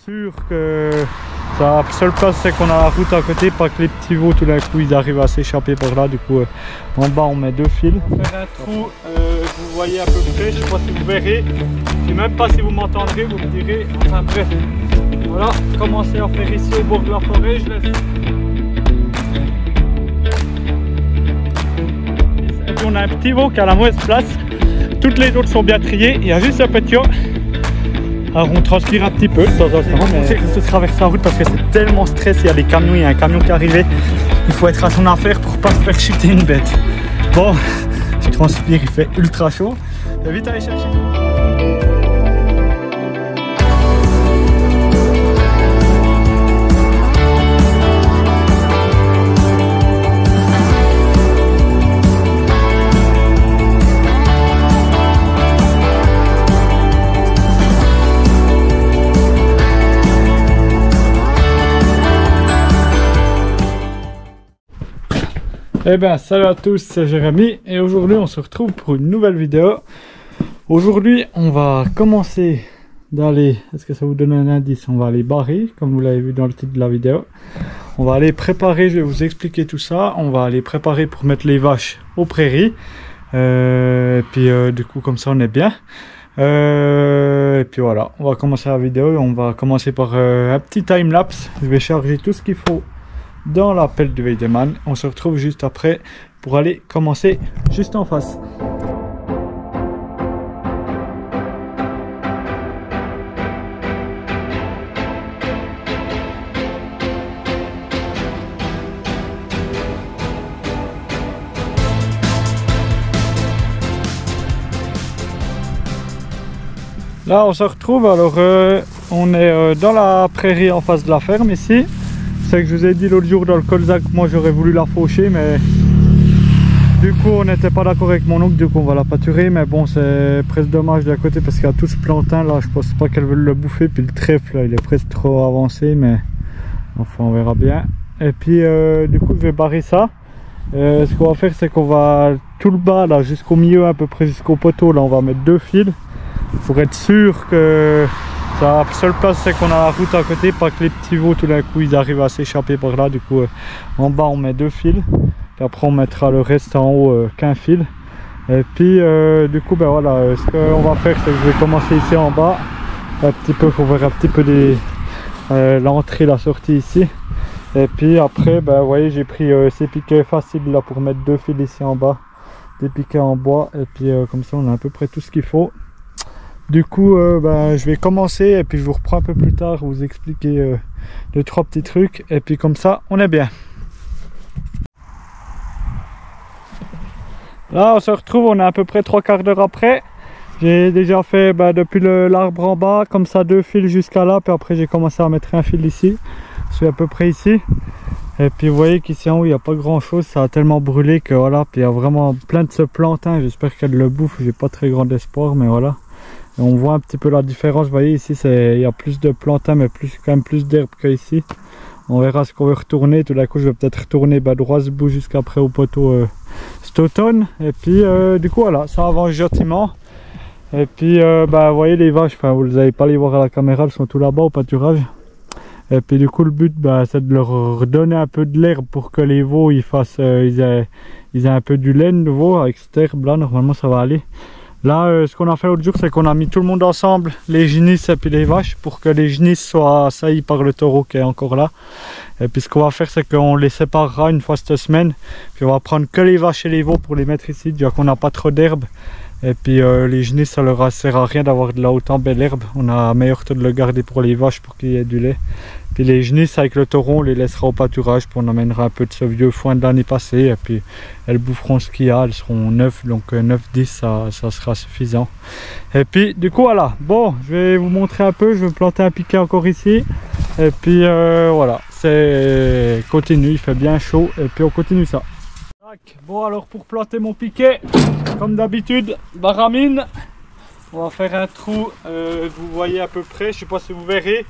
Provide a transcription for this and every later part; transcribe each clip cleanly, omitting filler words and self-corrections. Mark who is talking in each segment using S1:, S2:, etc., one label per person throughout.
S1: sûr que la seule place c'est qu'on a la route à côté, pas que les petits veaux tout d'un coup ils arrivent à s'échapper par là. Du coup en bas on met deux fils. On va faire un trou, vous voyez à peu près, je sais pas si vous verrez, je sais même pas si vous m'entendrez, vous me direz, enfin bref. Voilà, commencez à faire ici au bord de la forêt, je laisse. Et puis on a un petit veau qui a la mauvaise place, toutes les autres sont bien triées, il y a juste un petit veau. Alors on transpire un petit peu de temps en temps, mais on sait que se traverser la route parce que c'est tellement stress, il y a des camions, il y a un camion qui est arrivé, il faut être à son affaire pour pas se faire chuter une bête. Bon, je transpire, il fait ultra chaud, je vais vite aller chercher. Eh bien salut à tous, c'est Jérémy et aujourd'hui on se retrouve pour une nouvelle vidéo. Aujourd'hui on va commencer d'aller, est-ce que ça vous donne un indice, on va aller barrer comme vous l'avez vu dans le titre de la vidéo. On va aller préparer, je vais vous expliquer tout ça, on va aller préparer pour mettre les vaches aux prairies. Et puis du coup comme ça on est bien. Et puis voilà, on va commencer la vidéo, on va commencer par un petit time-lapse. Je vais charger tout ce qu'il faut dans la pelle de Weidemann. On se retrouve juste après pour aller commencer juste en face. Là on se retrouve, alors on est dans la prairie en face de la ferme ici. C'est que je vous ai dit l'autre jour dans le colzac, moi j'aurais voulu la faucher, mais du coup on n'était pas d'accord avec mon oncle, du coup on va la pâturer. Mais bon, c'est presque dommage d'un côté parce qu'il y a tout ce plantain là, je pense pas qu'elle veut le bouffer. Puis le trèfle là, il est presque trop avancé, mais enfin on verra bien. Et puis du coup je vais barrer ça. Ce qu'on va faire, c'est qu'on va tout le bas là jusqu'au milieu, à peu près jusqu'au poteau là, on va mettre deux fils pour être sûr que la seule place c'est qu'on a la route à côté, pas que les petits veaux tout d'un coup ils arrivent à s'échapper par là. Du coup en bas on met deux fils, puis après on mettra le reste en haut qu'un fil. Et puis du coup ben voilà, ce qu'on va faire c'est que je vais commencer ici en bas un petit peu, faut voir un petit peu l'entrée, la sortie ici. Et puis après ben vous voyez, j'ai pris ces piquets faciles là pour mettre deux fils ici en bas, des piquets en bois. Et puis comme ça on a à peu près tout ce qu'il faut. Du coup, je vais commencer et puis je vous reprends un peu plus tard, vous expliquer deux trois petits trucs et puis comme ça on est bien. Là on se retrouve, on est à peu près 3/4 d'heure après. J'ai déjà fait depuis l'arbre en bas comme ça deux fils jusqu'à là, puis après j'ai commencé à mettre un fil ici, je suis à peu près ici. Et puis vous voyez qu'ici en haut il n'y a pas grand chose, ça a tellement brûlé que voilà, puis il y a vraiment plein de ce plantain, j'espère qu'elle le bouffe, j'ai pas très grand espoir mais voilà. Et on voit un petit peu la différence, vous voyez ici il y a plus de plantain mais quand même plus d'herbe qu'ici. On verra ce qu'on veut retourner, tout d'un coup je vais peut-être retourner droit ce bout jusqu'après au poteau cet automne. Et puis du coup voilà, ça avance gentiment. Et puis vous voyez les vaches, vous les avez pas les voir à la caméra, elles sont tout là-bas au pâturage. Et puis du coup le but c'est de leur redonner un peu de l'herbe pour que les veaux ils aient un peu du lait de veau. Avec cette herbe là normalement ça va aller. Là, ce qu'on a fait l'autre jour, c'est qu'on a mis tout le monde ensemble, les génisses et puis les vaches, pour que les génisses soient assaillies par le taureau qui est encore là. Et puis ce qu'on va faire, c'est qu'on les séparera une fois cette semaine. Puis on va prendre que les vaches et les veaux pour les mettre ici, déjà qu'on n'a pas trop d'herbe. Et puis les génisses, ça leur sert à rien d'avoir de là autant belle herbe. On a meilleur taux de le garder pour les vaches pour qu'il y ait du lait. Puis les génisses avec le taureau, on les laissera au pâturage, puis on amènera un peu de ce vieux foin de l'année passée. Et puis elles boufferont ce qu'il y a, elles seront 9, donc 9-10 ça sera suffisant. Et puis du coup voilà, bon je vais vous montrer un peu, je vais planter un piquet encore ici. Et puis voilà, c'est continue, il fait bien chaud et puis on continue ça. Bon alors pour planter mon piquet, comme d'habitude, baramine. On va faire un trou, vous voyez à peu près, je sais pas si vous verrez.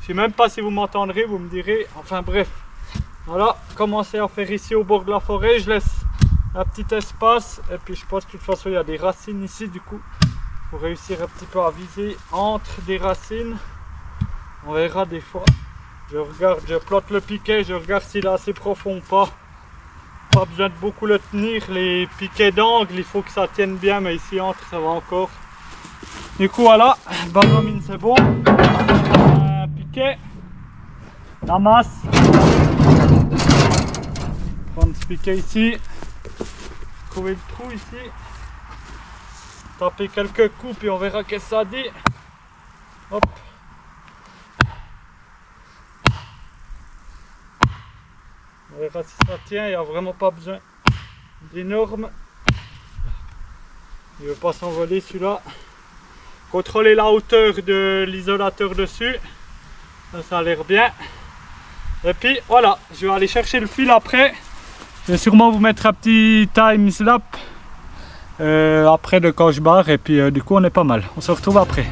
S1: Je sais même pas si vous m'entendrez, vous me direz. Enfin bref, voilà, commencez à faire ici au bord de la forêt. Je laisse un petit espace et puis je pense que de toute façon il y a des racines ici, du coup il faut réussir un petit peu à viser entre des racines. On verra des fois. Je regarde, je plotte le piquet, je regarde s'il est assez profond ou pas. Pas besoin de beaucoup le tenir. Les piquets d'angle, il faut que ça tienne bien, mais ici entre ça va encore. Du coup voilà, Benjamin c'est bon. Un piquet. La masse. Prendre ce piquet ici. Trouver le trou ici. Taper quelques coups puis on verra qu'est-ce que ça dit. Hop. On verra si ça tient, il n'y a vraiment pas besoin d'énormes. Il ne veut pas s'envoler celui-là. Contrôler la hauteur de l'isolateur dessus. Ça a l'air bien. Et puis voilà, je vais aller chercher le fil après. Je vais sûrement vous mettre un petit time slap après de quand je barre. Et puis du coup on est pas mal. On se retrouve après.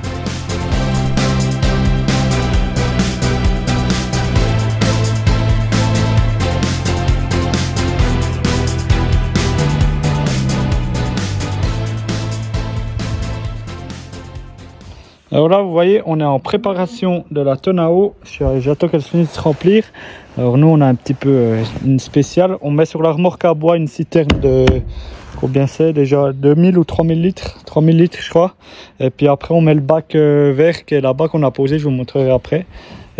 S1: Alors là vous voyez on est en préparation de la tonne à eau, j'attends qu'elle finisse de se remplir. Alors nous on a un petit peu une spéciale, on met sur la remorque à bois une citerne de combien c'est déjà 2000 ou 3000 litres, 3000 litres je crois. Et puis après on met le bac vert qui est là-bas qu'on a posé, je vous montrerai après.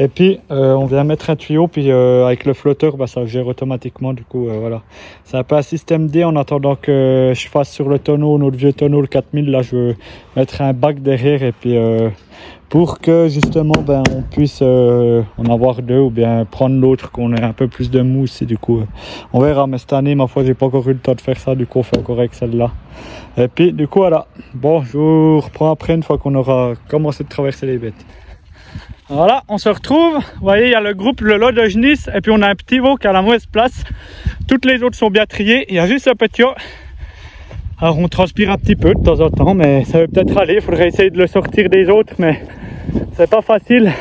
S1: Et puis on vient mettre un tuyau, puis avec le flotteur ça gère automatiquement, du coup voilà. C'est un peu un système D en attendant que je fasse sur le tonneau, notre vieux tonneau le 4000, là je veux mettre un bac derrière et puis pour que justement on puisse en avoir deux ou bien prendre l'autre, qu'on ait un peu plus de mousse et du coup on verra. Mais cette année ma foi j'ai pas encore eu le temps de faire ça, du coup on fait encore avec celle-là. Et puis du coup voilà, bon je vous reprends après une fois qu'on aura commencé de traverser les bêtes. Voilà, on se retrouve, vous voyez il y a le groupe, le lot de Genisse et puis on a un petit veau qui a la mauvaise place. Toutes les autres sont bien triées, il y a juste ce petit veau. Alors on transpire un petit peu de temps en temps, mais ça va peut-être aller, il faudrait essayer de le sortir des autres, mais c'est pas facile.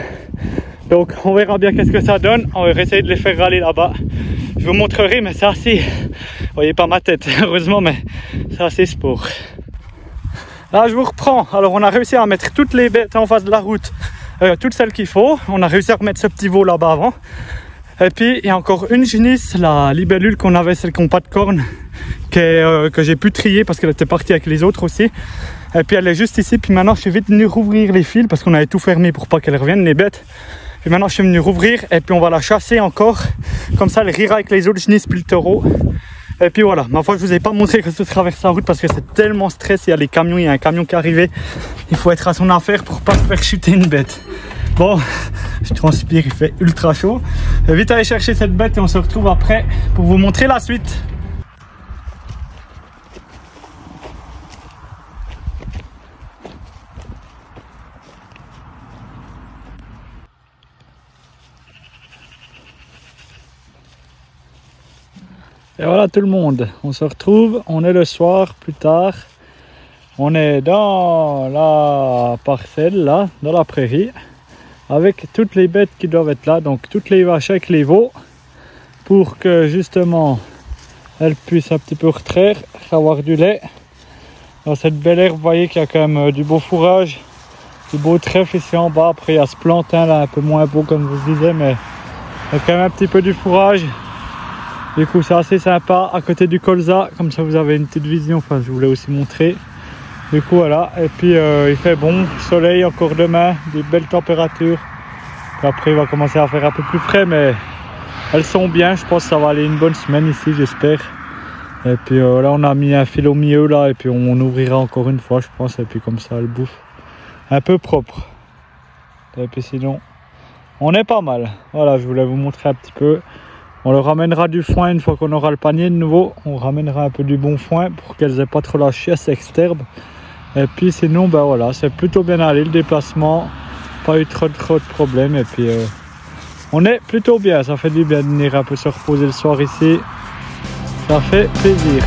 S1: Donc on verra bien qu'est-ce que ça donne, on va essayer de les faire râler là-bas. Je vous montrerai, mais c'est assez, vous voyez pas ma tête heureusement, mais c'est assez sport. Là je vous reprends, alors on a réussi à mettre toutes les bêtes en face de la route. Toutes celles qu'il faut, on a réussi à remettre ce petit veau là-bas avant. Et puis il y a encore une Genisse, la libellule qu'on avait, celle qui n'a pas de cornes, que j'ai pu trier parce qu'elle était partie avec les autres aussi. Et puis elle est juste ici, puis maintenant je suis vite venu rouvrir les fils parce qu'on avait tout fermé pour pas qu'elles reviennent les bêtes. Et maintenant je suis venu rouvrir et puis on va la chasser encore, comme ça elle rira avec les autres Genisses puis le taureau. Et puis voilà, ma foi je vous ai pas montré que je traverse la route parce que c'est tellement stress, il y a les camions, il y a un camion qui est arrivé, il faut être à son affaire pour pas se faire chuter une bête. Bon, je transpire, il fait ultra chaud. Vite aller chercher cette bête et on se retrouve après pour vous montrer la suite. Et voilà tout le monde, on se retrouve, on est le soir plus tard. On est dans la parcelle là, dans la prairie, avec toutes les bêtes qui doivent être là, donc toutes les vaches avec les veaux, pour que justement elles puissent un petit peu retraire, avoir du lait. Dans cette belle herbe, vous voyez qu'il y a quand même du beau fourrage, du beau trèfle ici en bas. Après il y a ce plantain là un peu moins beau comme je vous disais, mais il y a quand même un petit peu du fourrage. Du coup c'est assez sympa à côté du colza, comme ça vous avez une petite vision, enfin je voulais aussi montrer. Du coup voilà, et puis il fait bon, soleil encore demain, des belles températures. Puis après il va commencer à faire un peu plus frais, mais elles sont bien, je pense que ça va aller une bonne semaine ici, j'espère. Et puis là on a mis un fil au milieu là, et puis on ouvrira encore une fois je pense, et puis comme ça elle bouffe un peu propre. Et puis sinon on est pas mal. Voilà, je voulais vous montrer un petit peu. On leur ramènera du foin une fois qu'on aura le panier de nouveau. On ramènera un peu du bon foin pour qu'elles aient pas trop la chiasse externe. Et puis sinon, ben voilà, c'est plutôt bien allé le déplacement. Pas eu trop de problèmes. Et puis on est plutôt bien. Ça fait du bien de venir un peu se reposer le soir ici. Ça fait plaisir.